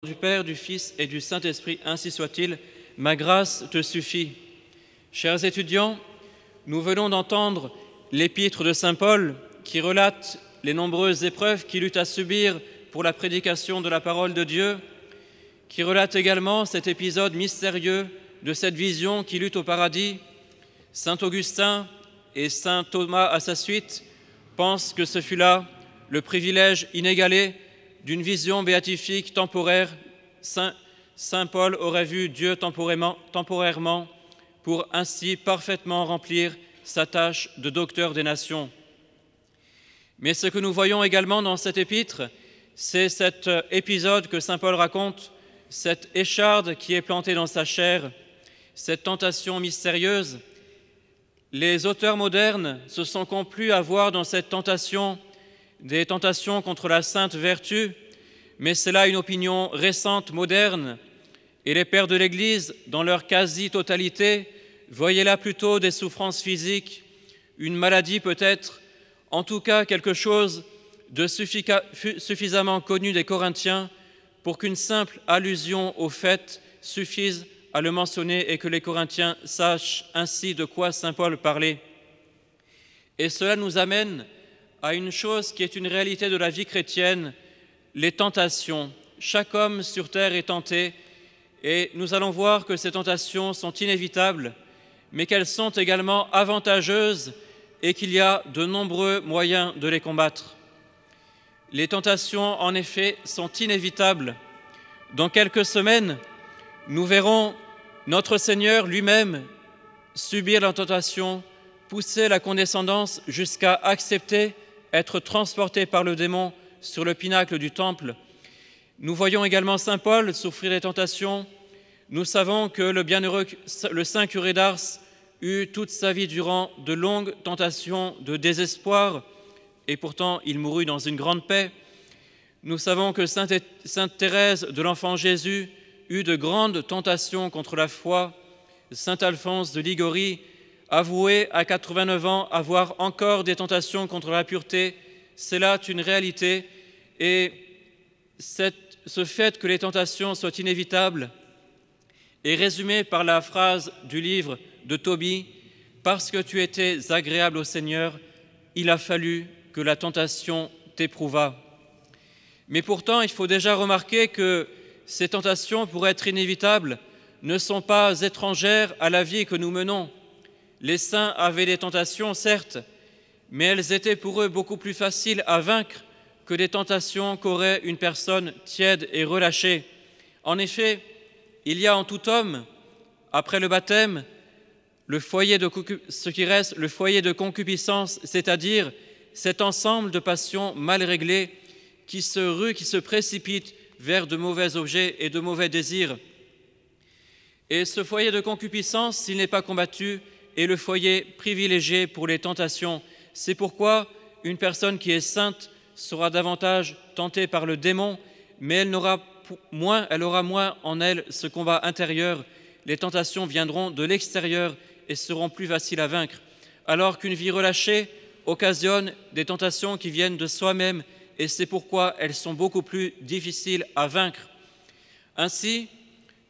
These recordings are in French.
Du Père, du Fils et du Saint-Esprit, ainsi soit-il. Ma grâce te suffit. Chers étudiants, nous venons d'entendre l'épître de Saint Paul qui relate les nombreuses épreuves qu'il eut à subir pour la prédication de la parole de Dieu, qui relate également cet épisode mystérieux de cette vision qu'il eut au paradis. Saint Augustin et Saint Thomas à sa suite pensent que ce fut là le privilège inégalé d'une vision béatifique temporaire. Saint Paul aurait vu Dieu temporairement pour ainsi parfaitement remplir sa tâche de docteur des nations. Mais ce que nous voyons également dans cet épître, c'est cet épisode que Saint Paul raconte, cette écharde qui est plantée dans sa chair, cette tentation mystérieuse. Les auteurs modernes se sont complu à voir dans cette tentation des tentations contre la sainte vertu, mais c'est là une opinion récente, moderne, et les pères de l'Église, dans leur quasi-totalité, voyaient là plutôt des souffrances physiques, une maladie peut-être, en tout cas quelque chose de suffisamment connu des Corinthiens pour qu'une simple allusion au fait suffise à le mentionner et que les Corinthiens sachent ainsi de quoi saint Paul parlait. Et cela nous amène à une chose qui est une réalité de la vie chrétienne, les tentations. Chaque homme sur terre est tenté et nous allons voir que ces tentations sont inévitables, mais qu'elles sont également avantageuses et qu'il y a de nombreux moyens de les combattre. Les tentations, en effet, sont inévitables. Dans quelques semaines, nous verrons notre Seigneur lui-même subir la tentation, pousser la condescendance jusqu'à accepter être transporté par le démon sur le pinacle du temple. Nous voyons également saint Paul souffrir des tentations. Nous savons que le bienheureux, le saint curé d'Ars, eut toute sa vie durant de longues tentations de désespoir, et pourtant il mourut dans une grande paix. Nous savons que sainte Thérèse de l'Enfant Jésus eut de grandes tentations contre la foi. Saint Alphonse de Ligorie avouait à 89 ans avoir encore des tentations contre la pureté. C'est là une réalité, et ce fait que les tentations soient inévitables est résumé par la phrase du livre de Tobie: « Parce que tu étais agréable au Seigneur, il a fallu que la tentation t'éprouvât. » Mais pourtant, il faut déjà remarquer que ces tentations, pour être inévitables, ne sont pas étrangères à la vie que nous menons. Les saints avaient des tentations, certes, mais elles étaient pour eux beaucoup plus faciles à vaincre que des tentations qu'aurait une personne tiède et relâchée. En effet, il y a en tout homme, après le baptême, ce qui reste le foyer de concupiscence, c'est-à-dire cet ensemble de passions mal réglées qui se ruent, qui se précipitent vers de mauvais objets et de mauvais désirs. Et ce foyer de concupiscence, s'il n'est pas combattu, est le foyer privilégié pour les tentations. C'est pourquoi une personne qui est sainte sera davantage tentée par le démon, mais elle aura moins en elle ce combat intérieur. Les tentations viendront de l'extérieur et seront plus faciles à vaincre, alors qu'une vie relâchée occasionne des tentations qui viennent de soi-même, et c'est pourquoi elles sont beaucoup plus difficiles à vaincre. Ainsi,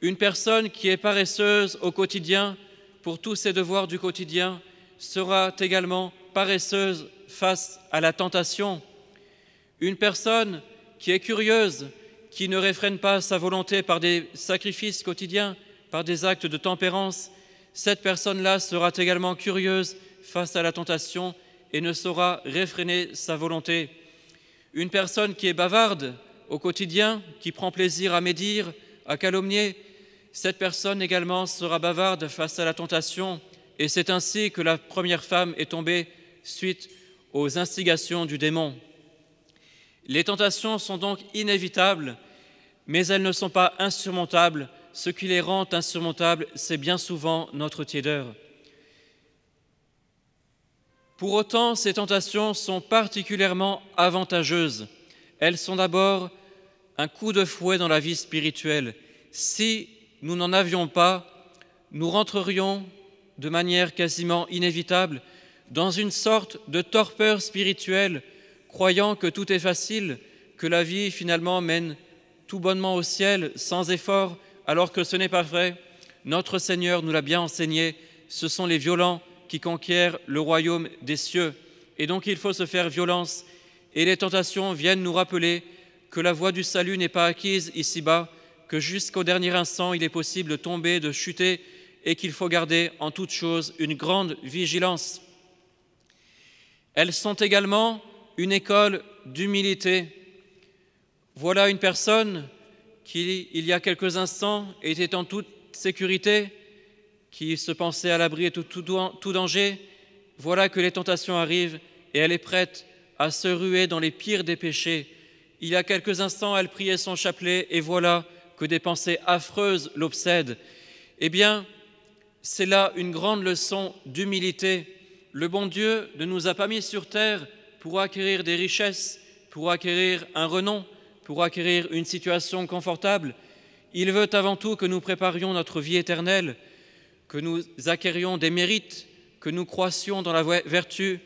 une personne qui est paresseuse au quotidien, pour tous ses devoirs du quotidien, sera également paresseuse face à la tentation. Une personne qui est curieuse, qui ne réfrène pas sa volonté par des sacrifices quotidiens, par des actes de tempérance, cette personne-là sera également curieuse face à la tentation et ne saura réfréner sa volonté. Une personne qui est bavarde au quotidien, qui prend plaisir à médire, à calomnier, cette personne également sera bavarde face à la tentation, et c'est ainsi que la première femme est tombée suite aux instigations du démon. Les tentations sont donc inévitables, mais elles ne sont pas insurmontables. Ce qui les rend insurmontables, c'est bien souvent notre tiédeur. Pour autant, ces tentations sont particulièrement avantageuses. Elles sont d'abord un coup de fouet dans la vie spirituelle. Si nous n'en avions pas, nous rentrerions de manière quasiment inévitable dans une sorte de torpeur spirituelle, croyant que tout est facile, que la vie finalement mène tout bonnement au ciel, sans effort, alors que ce n'est pas vrai. Notre Seigneur nous l'a bien enseigné, ce sont les violents qui conquièrent le royaume des cieux. Et donc il faut se faire violence. Et les tentations viennent nous rappeler que la voie du salut n'est pas acquise ici-bas, que jusqu'au dernier instant il est possible de tomber, de chuter, et qu'il faut garder en toute chose une grande vigilance. Elles sont également une école d'humilité. Voilà une personne qui, il y a quelques instants, était en toute sécurité, qui se pensait à l'abri de tout danger. Voilà que les tentations arrivent et elle est prête à se ruer dans les pires des péchés. Il y a quelques instants, elle priait son chapelet et voilà que des pensées affreuses l'obsèdent. Eh bien, c'est là une grande leçon d'humilité. Le bon Dieu ne nous a pas mis sur terre pour acquérir des richesses, pour acquérir un renom, pour acquérir une situation confortable. Il veut avant tout que nous préparions notre vie éternelle, que nous acquérions des mérites, que nous croissions dans la vertu.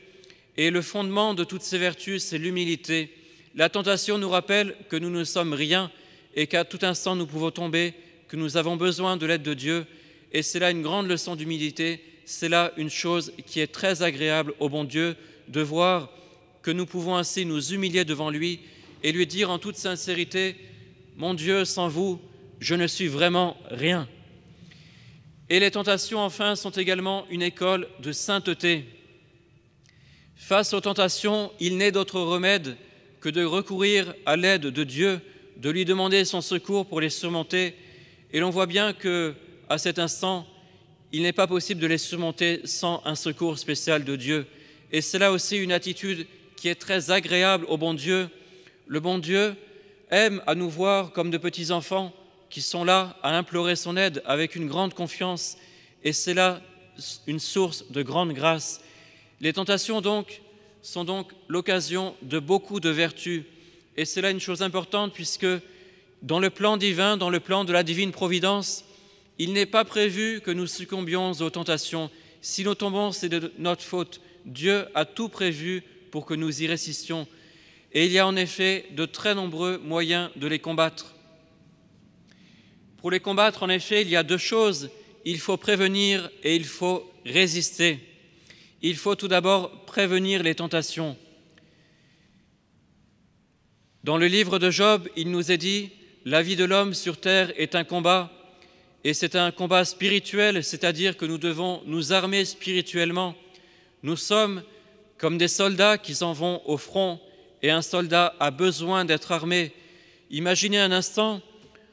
Et le fondement de toutes ces vertus, c'est l'humilité. La tentation nous rappelle que nous ne sommes rien et qu'à tout instant nous pouvons tomber, que nous avons besoin de l'aide de Dieu. Et c'est là une grande leçon d'humilité, c'est là une chose qui est très agréable au bon Dieu, de voir que nous pouvons ainsi nous humilier devant lui et lui dire en toute sincérité, « Mon Dieu, sans vous, je ne suis vraiment rien ». Et les tentations, enfin, sont également une école de sainteté. Face aux tentations, il n'est d'autre remède que de recourir à l'aide de Dieu, de lui demander son secours pour les surmonter. Et l'on voit bien qu'à cet instant, il n'est pas possible de les surmonter sans un secours spécial de Dieu. Et c'est là aussi une attitude qui est très agréable au bon Dieu. Le bon Dieu aime à nous voir comme de petits enfants qui sont là à implorer son aide avec une grande confiance. Et c'est là une source de grande grâce. Les tentations donc sont donc l'occasion de beaucoup de vertus. Et c'est là une chose importante puisque dans le plan divin, dans le plan de la divine providence, il n'est pas prévu que nous succombions aux tentations. Si nous tombons, c'est de notre faute. Dieu a tout prévu pour que nous y résistions. Et il y a en effet de très nombreux moyens de les combattre. Pour les combattre, en effet, il y a deux choses. Il faut prévenir et il faut résister. Il faut tout d'abord prévenir les tentations. Dans le livre de Job, il nous est dit « La vie de l'homme sur terre est un combat ». Et c'est un combat spirituel, c'est-à-dire que nous devons nous armer spirituellement. Nous sommes comme des soldats qui s'en vont au front et un soldat a besoin d'être armé. Imaginez un instant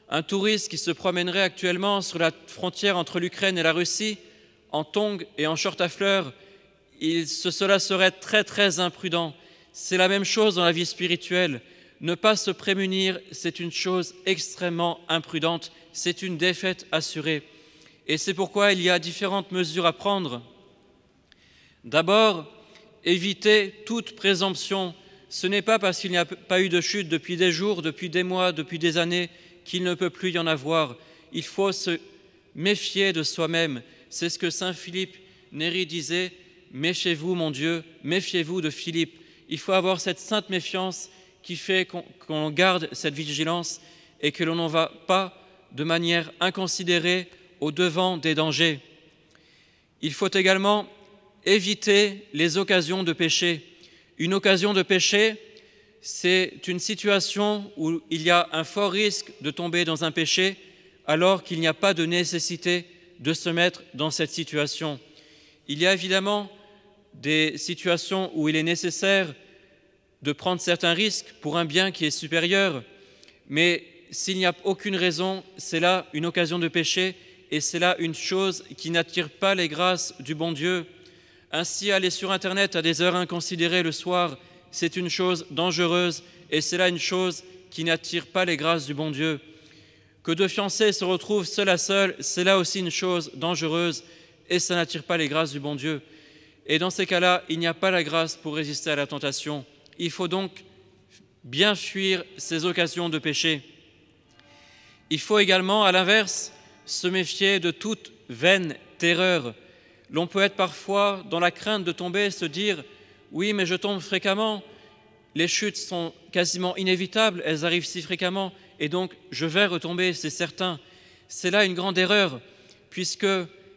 un touriste qui se promènerait actuellement sur la frontière entre l'Ukraine et la Russie en tongs et en short à fleurs. Cela serait très très imprudent. C'est la même chose dans la vie spirituelle. Ne pas se prémunir, c'est une chose extrêmement imprudente, c'est une défaite assurée. Et c'est pourquoi il y a différentes mesures à prendre. D'abord, éviter toute présomption. Ce n'est pas parce qu'il n'y a pas eu de chute depuis des jours, depuis des mois, depuis des années, qu'il ne peut plus y en avoir. Il faut se méfier de soi-même. C'est ce que saint Philippe Néri disait, « Méfiez-vous, mon Dieu, méfiez-vous de Philippe ». Il faut avoir cette sainte méfiance qui fait qu'on garde cette vigilance et que l'on n'en va pas de manière inconsidérée au-devant des dangers. Il faut également éviter les occasions de péché. Une occasion de péché, c'est une situation où il y a un fort risque de tomber dans un péché alors qu'il n'y a pas de nécessité de se mettre dans cette situation. Il y a évidemment des situations où il est nécessaire de prendre certains risques pour un bien qui est supérieur, mais s'il n'y a aucune raison, c'est là une occasion de péché et c'est là une chose qui n'attire pas les grâces du bon Dieu. Ainsi, aller sur Internet à des heures inconsidérées le soir, c'est une chose dangereuse et c'est là une chose qui n'attire pas les grâces du bon Dieu. Que deux fiancés se retrouvent seul à seul, c'est là aussi une chose dangereuse et ça n'attire pas les grâces du bon Dieu. Et dans ces cas-là, il n'y a pas la grâce pour résister à la tentation. Il faut donc bien fuir ces occasions de péché. Il faut également, à l'inverse, se méfier de toute vaine terreur. L'on peut être parfois dans la crainte de tomber et se dire « Oui, mais je tombe fréquemment, les chutes sont quasiment inévitables, elles arrivent si fréquemment. » et donc je vais retomber, c'est certain. C'est là une grande erreur, puisque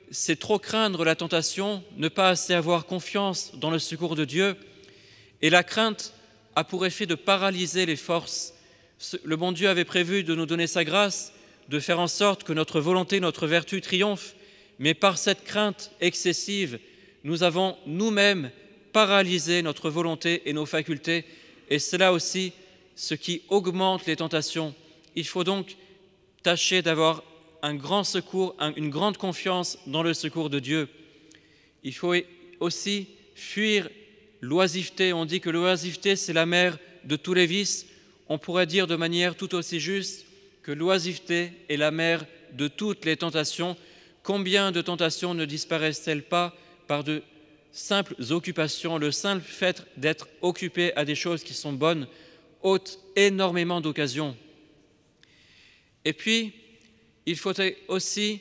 c'est trop craindre la tentation, ne pas assez avoir confiance dans le secours de Dieu, et la crainte a pour effet de paralyser les forces. Le bon Dieu avait prévu de nous donner sa grâce, de faire en sorte que notre volonté, notre vertu triomphe, mais par cette crainte excessive, nous avons nous-mêmes paralysé notre volonté et nos facultés, et c'est là aussi ce qui augmente les tentations. Il faut donc tâcher d'avoir un grand secours, une grande confiance dans le secours de Dieu. Il faut aussi fuir l'oisiveté. On dit que l'oisiveté, c'est la mère de tous les vices. On pourrait dire de manière tout aussi juste que l'oisiveté est la mère de toutes les tentations. Combien de tentations ne disparaissent-elles pas par de simples occupations? Le simple fait d'être occupé à des choses qui sont bonnes ôte énormément d'occasions. Et puis, il faut aussi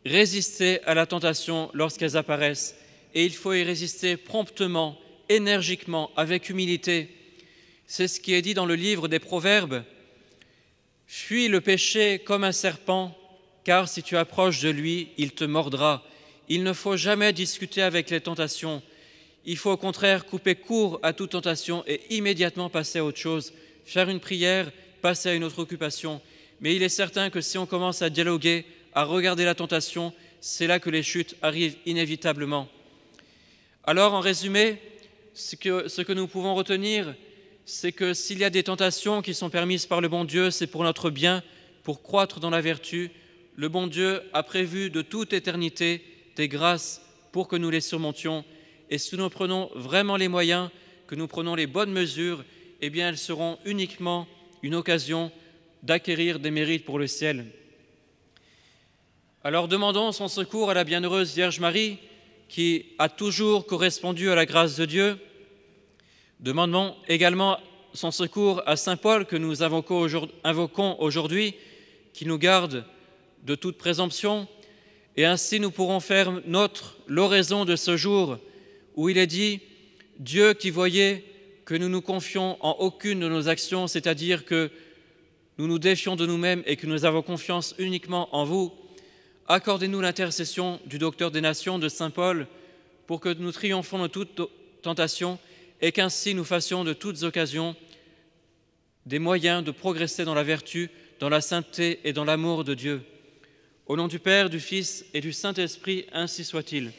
résister à la tentation lorsqu'elles apparaissent. Et il faut y résister promptement, énergiquement, avec humilité. C'est ce qui est dit dans le livre des Proverbes. « Fuis le péché comme un serpent, car si tu approches de lui, il te mordra. » Il ne faut jamais discuter avec les tentations. Il faut au contraire couper court à toute tentation et immédiatement passer à autre chose, faire une prière, passer à une autre occupation. Mais il est certain que si on commence à dialoguer, à regarder la tentation, c'est là que les chutes arrivent inévitablement. Alors, en résumé, ce que nous pouvons retenir, c'est que s'il y a des tentations qui sont permises par le bon Dieu, c'est pour notre bien, pour croître dans la vertu. Le bon Dieu a prévu de toute éternité des grâces pour que nous les surmontions. Et si nous prenons vraiment les moyens, que nous prenons les bonnes mesures, eh bien, elles seront uniquement une occasion d'acquérir des mérites pour le ciel. Alors demandons son secours à la bienheureuse Vierge Marie, qui a toujours correspondu à la grâce de Dieu. Demandons également son secours à Saint Paul, que nous invoquons aujourd'hui, qui nous garde de toute présomption. Et ainsi nous pourrons faire notre l'oraison de ce jour, où il est dit « Dieu qui voyait que nous nous confions en aucune de nos actions, c'est-à-dire que nous nous défions de nous-mêmes et que nous avons confiance uniquement en vous, accordez-nous l'intercession du Docteur des Nations, de Saint Paul, pour que nous triomphons de toute tentation et qu'ainsi nous fassions de toutes occasions des moyens de progresser dans la vertu, dans la sainteté et dans l'amour de Dieu. Au nom du Père, du Fils et du Saint-Esprit, ainsi soit-il.